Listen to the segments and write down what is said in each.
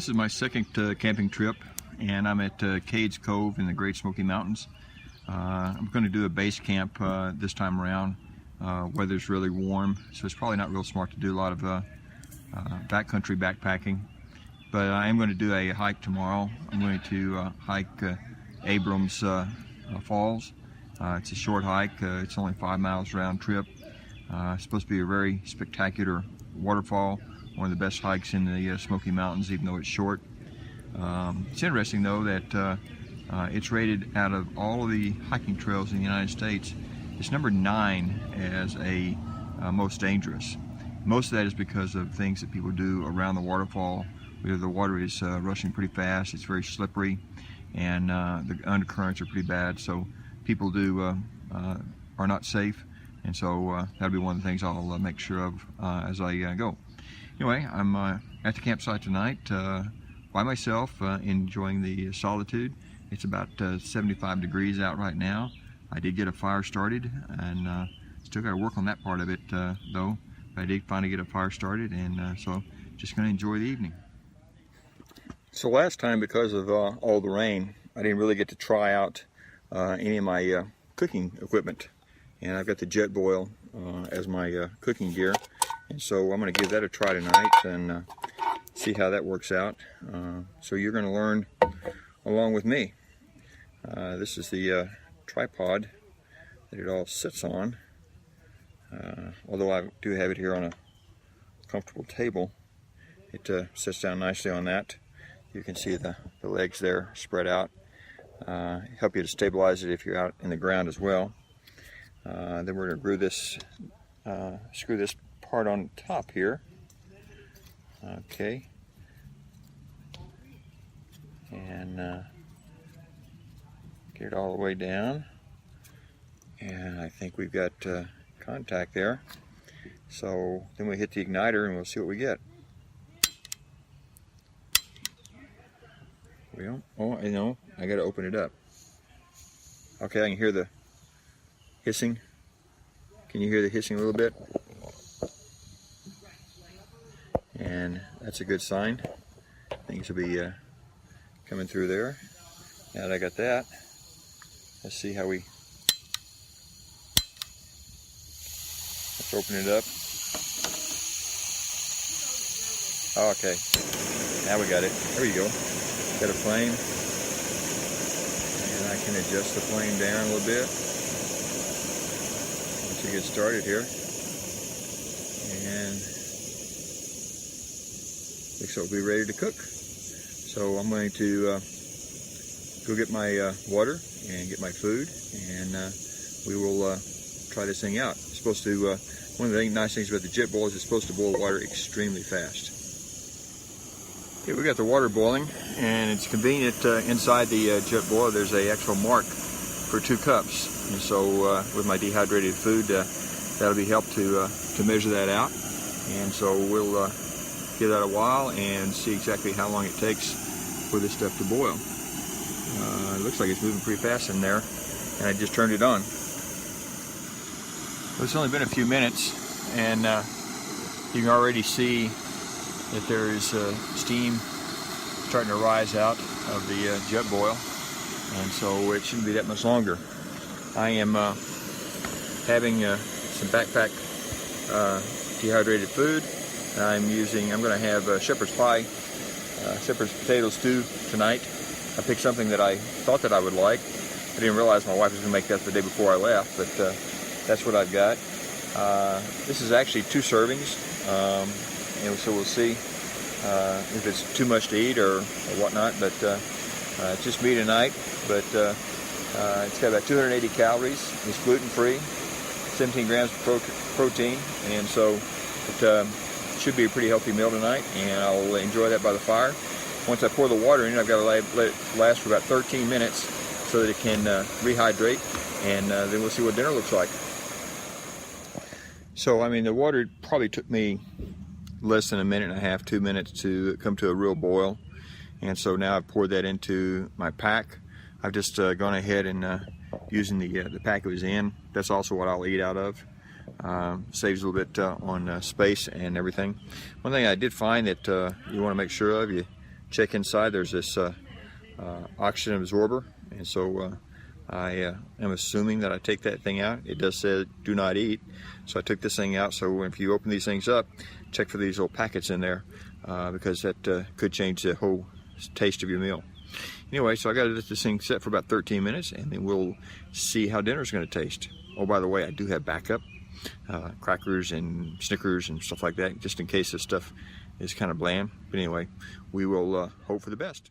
So this is my second camping trip, and I'm at Cades Cove in the Great Smoky Mountains. I'm going to do a base camp this time around. Weather's really warm, so it's probably not real smart to do a lot of backcountry backpacking. But I am going to do a hike tomorrow. I'm going to hike Abram's Falls. It's a short hike. It's only 5 miles round trip. It's supposed to be a very spectacular waterfall. One of the best hikes in the Smoky Mountains, even though it's short. It's interesting though that it's rated out of all of the hiking trails in the United States, it's number 9 as a most dangerous. Most of that is because of things that people do around the waterfall, where the water is rushing pretty fast, it's very slippery, and the undercurrents are pretty bad, so people are not safe, and so that'll be one of the things I'll make sure of as I go. Anyway, I'm at the campsite tonight by myself, enjoying the solitude. It's about 75 degrees out right now. I did get a fire started, and still got to work on that part of it though. But I did finally get a fire started, and so just going to enjoy the evening. So last time, because of all the rain, I didn't really get to try out any of my cooking equipment. And I've got the jet boil as my cooking gear. And so I'm going to give that a try tonight and see how that works out. So you're going to learn along with me. This is the tripod that it all sits on. Although I do have it here on a comfortable table, it sits down nicely on that. You can see the legs there spread out. Help you to stabilize it if you're out in the ground as well. Then we're going to screw this part on top here. Okay. And get it all the way down. And I think we've got contact there. So then we hit the igniter and we'll see what we get. Well, oh, I know, I got to open it up. Okay, I can hear the hissing. Can you hear the hissing a little bit? And that's a good sign. Things will be coming through there. Now that I got that, let's see how let's open it up. Okay, now we got it. There you go. Got a flame. And I can adjust the flame down a little bit once you get started here. And looks like we'll be ready to cook. So I'm going to go get my water and get my food, and we will try this thing out. It's supposed to, one of the nice things about the jet boil is it's supposed to boil water extremely fast. Okay, we got the water boiling, and it's convenient inside the jet boiler there's an actual mark for 2 cups. And so with my dehydrated food, that'll be help to measure that out. And so we'll give that a while and see exactly how long it takes for this stuff to boil. It looks like it's moving pretty fast in there, and I just turned it on. Well, it's only been a few minutes, and you can already see that there is steam starting to rise out of the jet boil, and so it shouldn't be that much longer. I am having some backpack dehydrated food. I'm going to have shepherd's pie, shepherd's potato stew tonight. I picked something that I thought that I would like. I didn't realize my wife was going to make that the day before I left, but that's what I've got. This is actually 2 servings, and so we'll see if it's too much to eat or whatnot, but it's just me tonight. But it's got about 280 calories. It's gluten-free, 17 grams of protein, and so it should be a pretty healthy meal tonight, and I'll enjoy that by the fire. Once I pour the water in, I've got to let it last for about 13 minutes so that it can rehydrate, and then we'll see what dinner looks like. So, I mean, the water probably took me less than a minute and a half, 2 minutes to come to a real boil. And so now I've poured that into my pack. I've just gone ahead and using the pack it was in. That's also what I'll eat out of. Saves a little bit on space and everything. One thing I did find that you want to make sure of, you check inside. There's this oxygen absorber, and so I am assuming that I take that thing out. It does say do not eat, so I took this thing out. So if you open these things up, check for these little packets in there, because that could change the whole taste of your meal. Anyway, so I got this thing set for about 13 minutes, and then we'll see how dinner's going to taste. Oh, by the way, I do have backup crackers and Snickers and stuff like that, just in case this stuff is kind of bland. But anyway, we will hope for the best.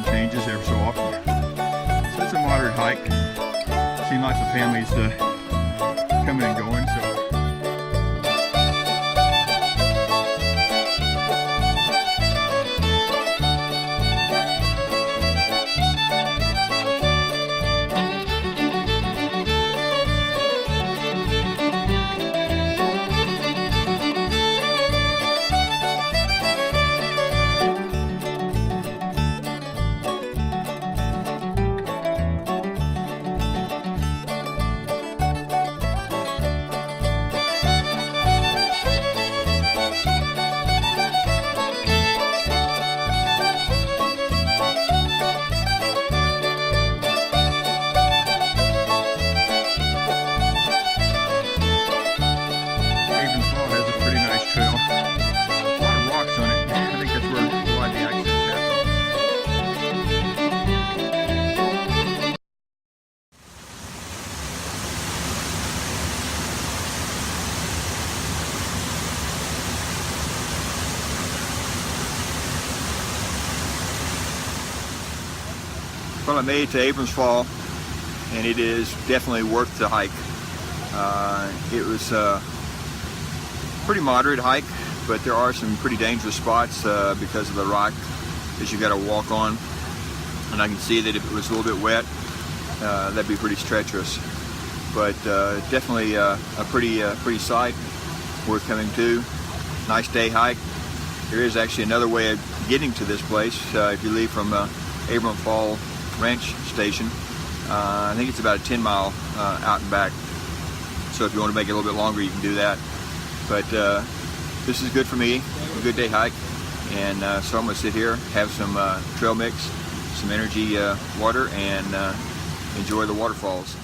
Changes every so often. So it's a moderate hike. Seen lots of families coming and going. Well, I made it to Abram's Fall, and it is definitely worth the hike. It was a pretty moderate hike, but there are some pretty dangerous spots because of the rock that you got to walk on. And I can see that if it was a little bit wet, that'd be pretty treacherous. But definitely a pretty sight, worth coming to. Nice day hike. There is actually another way of getting to this place if you leave from Abram Fall Ranch Station. I think it's about a 10-mile out and back. So if you want to make it a little bit longer, you can do that. But this is good for me, a good day hike. And so I'm going to sit here, have some trail mix, some energy water, and enjoy the waterfalls.